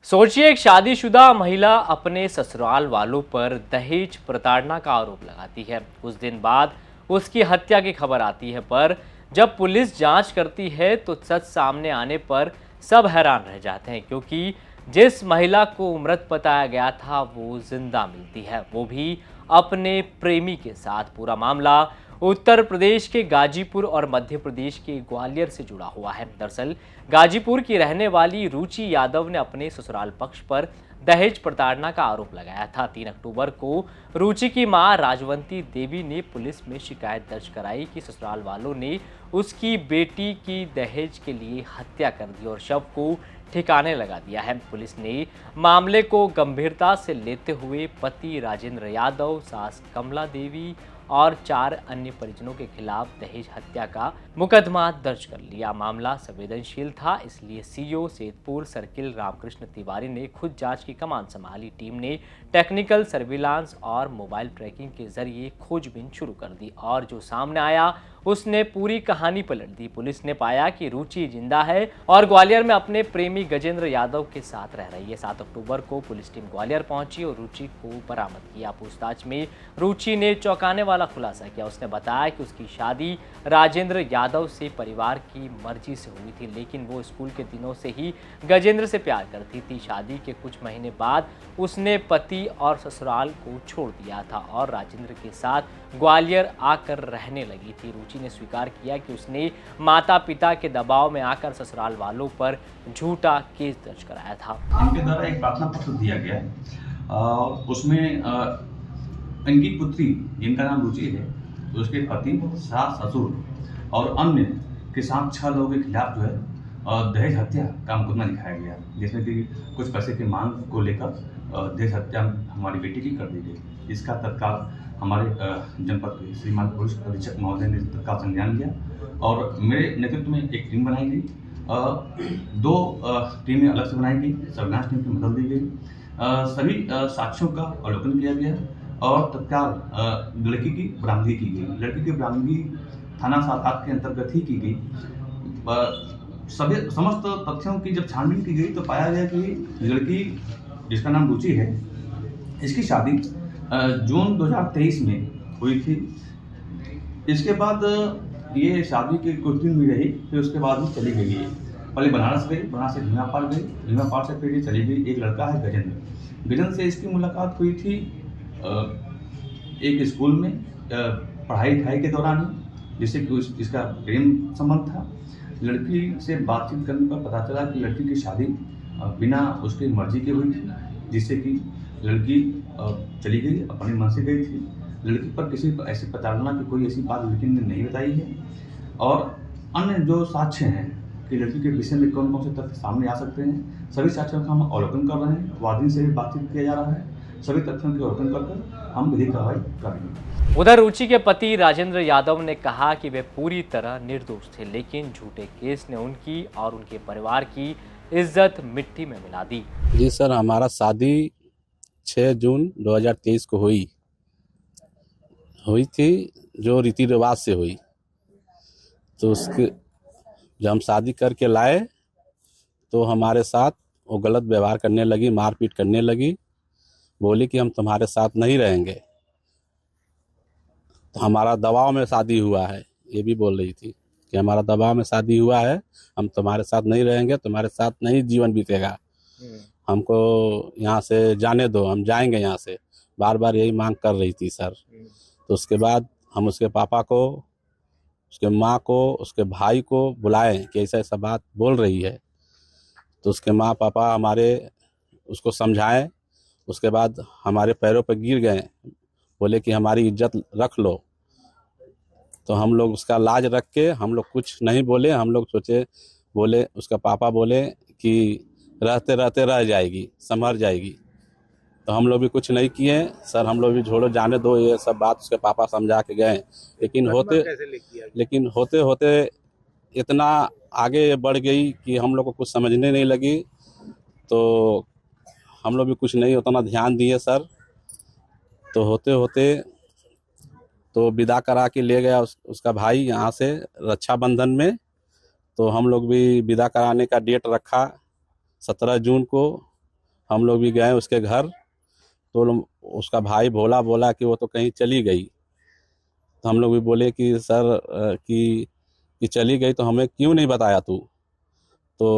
सोचिए, एक शादीशुदा महिला अपने ससुराल वालों पर दहेज प्रताड़ना का आरोप लगाती है। कुछ दिन बाद उसकी हत्या की खबर आती है, पर जब पुलिस जांच करती है तो सच सामने आने पर सब हैरान रह जाते हैं, क्योंकि जिस महिला को मृत बताया गया था वो जिंदा मिलती है, वो भी अपने प्रेमी के साथ। पूरा मामला उत्तर प्रदेश के गाजीपुर और मध्य प्रदेश के ग्वालियर से जुड़ा हुआ है। दरअसल गाजीपुर की रहने वाली रुचि यादव ने अपने ससुराल पक्ष पर दहेज प्रताड़ना का आरोप लगाया था। 3 अक्टूबर को रुचि की मां राजवंती देवी ने पुलिस में शिकायत दर्ज कराई कि ससुराल वालों ने उसकी बेटी की दहेज के लिए हत्या कर दी और शव को ठिकाने लगा दिया है। पुलिस ने मामले को गंभीरता से लेते हुए पति राजेंद्र यादव, सास कमला देवी और 4 अन्य परिजनों के खिलाफ दहेज हत्या का मुकदमा दर्ज कर लिया। मामला संवेदनशील था, इसलिए सीओ सेतपुर सर्किल रामकृष्ण तिवारी ने खुद जांच की कमान संभाली। टीम ने टेक्निकल सर्विलांस और मोबाइल ट्रैकिंग के जरिए खोजबीन शुरू कर दी और जो सामने आया उसने पूरी कहानी पलट दी। पुलिस ने पाया कि रुचि जिंदा है और ग्वालियर में अपने प्रेमी गजेंद्र यादव के साथ रह रही है। 7 अक्टूबर को पुलिस टीम ग्वालियर पहुंची और रुचि को बरामद किया। पूछताछ में रुचि ने चौंकाने वाला खुलासा किया। उसने बताया कि उसकी शादी राजेंद्र यादव से परिवार की मर्जी से हुई थी, लेकिन वो स्कूल के दिनों से ही गजेंद्र से प्यार करती थी। शादी के कुछ महीने बाद उसने पति और ससुराल को छोड़ दिया था और राजेंद्र के साथ ग्वालियर आकर रहने लगी थी। रुचि ने स्वीकार किया कि उसने माता पिता के दबाव में आकर ससुराल वालों पर झूठा केस दर्ज कराया था। इनके द्वारा एक प्रार्थना पत्र दिया गया है उसमें इनकी पुत्री जिनका नाम रुचि है, तो उसके पति, सास, ससुर और अन्य के साथ 6 लोगों के खिलाफ जो है दहेज हत्या का मुकदमा दिखाया गया, जिसमें कि कुछ पैसे की मांग को लेकर दहेज हत्या हमारी बेटी की कर दी गई। इसका तत्काल हमारे जनपद के श्रीमान पुलिस अधीक्षक महोदय ने तत्काल संज्ञान लिया और मेरे नेतृत्व में एक टीम बनाई गई। 2 टीमें अलग से बनाई गई, सर्विलांस टीम की मदद दी गई। सभी साक्ष्यों का अवलोकन किया गया और तत्काल लड़की की बरामदगी की गई। लड़की की बरामदगी थाना 7-8 के अंतर्गत ही की गई। सभी समस्त तथ्यों की जब छानबीन की गई तो पाया गया कि लड़की जिसका नाम रुचि है, इसकी शादी जून 2023 में हुई थी। इसके बाद ये शादी के कुछ दिन भी रही, फिर उसके बाद वो चली गई है। पहले बनारस गई, बनारस से भीमापाल गई, भीमापाल से फिर ये चली गई। एक लड़का है गजेंद्र, गजेंद्र से इसकी मुलाकात हुई थी एक स्कूल में पढ़ाई लिखाई के दौरान ही, जिससे कि इसका प्रेम संबंध था। लड़की से बातचीत करने पर पता चला कि लड़की की शादी बिना उसकी मर्जी के हुई थी, जिससे कि लड़की चली गई, अपनी मन से गई थी। लड़की पर किसी ऐसी प्रताड़ना की कोई ऐसी बात लड़की ने नहीं बताई है और अन्य जो साक्ष्य हैं कि लड़की के विषय में कौन कौन से तथ्य सामने आ सकते हैं, सभी साक्ष्यों का हम अवलोकन कर रहे हैं। वादिनी से भी बातचीत किया जा रहा है। सभी तथ्यों के अवलोकन कर हम विधिक कार्रवाई कर रहे हैं। उधर रुचि के पति राजेंद्र यादव ने कहा कि वे पूरी तरह निर्दोष थे, लेकिन झूठे केस ने उनकी और उनके परिवार की इज्जत मिट्टी में मिला दी। जी सर, हमारा शादी 6 जून 2023 को हुई थी, जो रीति रिवाज से हुई। तो उसके जब हम शादी करके लाए तो हमारे साथ वो गलत व्यवहार करने लगी, मारपीट करने लगी, बोली कि हम तुम्हारे साथ नहीं रहेंगे। तो हमारा दबाव में शादी हुआ है, ये भी बोल रही थी कि हमारा दबाव में शादी हुआ है, हम तुम्हारे साथ नहीं रहेंगे, तुम्हारे साथ नहीं जीवन बीतेगा, हमको यहाँ से जाने दो, हम जाएंगे यहाँ से। बार बार यही मांग कर रही थी सर। तो उसके बाद हम उसके पापा को, उसके माँ को, उसके भाई को बुलाए कि ऐसा ऐसा बात बोल रही है। तो उसके माँ पापा हमारे उसको समझाएं। उसके बाद हमारे पैरों पर गिर गए, बोले कि हमारी इज्जत रख लो। तो हम लोग उसका लाज रख के हम लोग कुछ नहीं बोले। हम लोग सोचे, बोले उसका पापा बोले कि रहते रहते रह जाएगी, संभल जाएगी। तो हम लोग भी कुछ नहीं किए सर, हम लोग भी छोड़ो जाने दो, ये सब बात उसके पापा समझा के गए। लेकिन होते होते इतना आगे बढ़ गई कि हम लोग को कुछ समझने नहीं लगी। तो हम लोग भी कुछ नहीं उतना ध्यान दिए सर। तो होते होते तो विदा करा के ले गया उसका भाई यहाँ से रक्षाबंधन में। तो हम लोग भी विदा कराने का डेट रखा 17 जून को। हम लोग भी गए उसके घर, तो उसका भाई बोला कि वो तो कहीं चली गई। तो हम लोग भी बोले कि सर कि चली गई तो हमें क्यों नहीं बताया तू। तो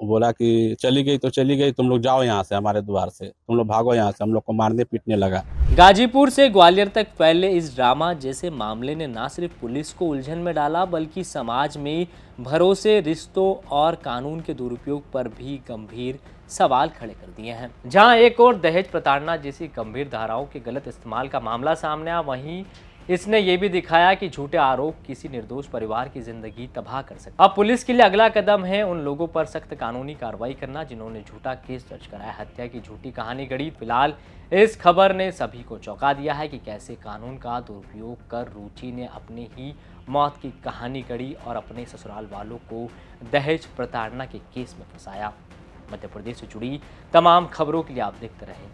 बोला कि चली गई तो चली गई, तुम लोग जाओ यहाँ से, हमारे द्वार से तुम लोग भागो यहाँ से। हम लोग को मारने पीटने लगा। गाजीपुर से ग्वालियर तक फैले इस ड्रामा जैसे मामले ने न सिर्फ पुलिस को उलझन में डाला बल्कि समाज में भरोसे, रिश्तों और कानून के दुरुपयोग पर भी गंभीर सवाल खड़े कर दिए हैं। जहां एक और दहेज प्रताड़ना जैसी गंभीर धाराओं के गलत इस्तेमाल का मामला सामने आया, वहीं इसने ये भी दिखाया कि झूठे आरोप किसी निर्दोष परिवार की जिंदगी तबाह कर सकते। अब पुलिस के लिए अगला कदम है उन लोगों पर सख्त कानूनी कार्रवाई करना जिन्होंने झूठा केस दर्ज कराया, हत्या की झूठी कहानी गढ़ी। फिलहाल इस खबर ने सभी को चौंका दिया है कि कैसे कानून का दुरुपयोग कर रुचि ने अपनी ही मौत की कहानी गढ़ी और अपने ससुराल वालों को दहेज प्रताड़ना के केस में फंसाया। मध्य प्रदेश से जुड़ी तमाम खबरों के लिए आप देखते रहें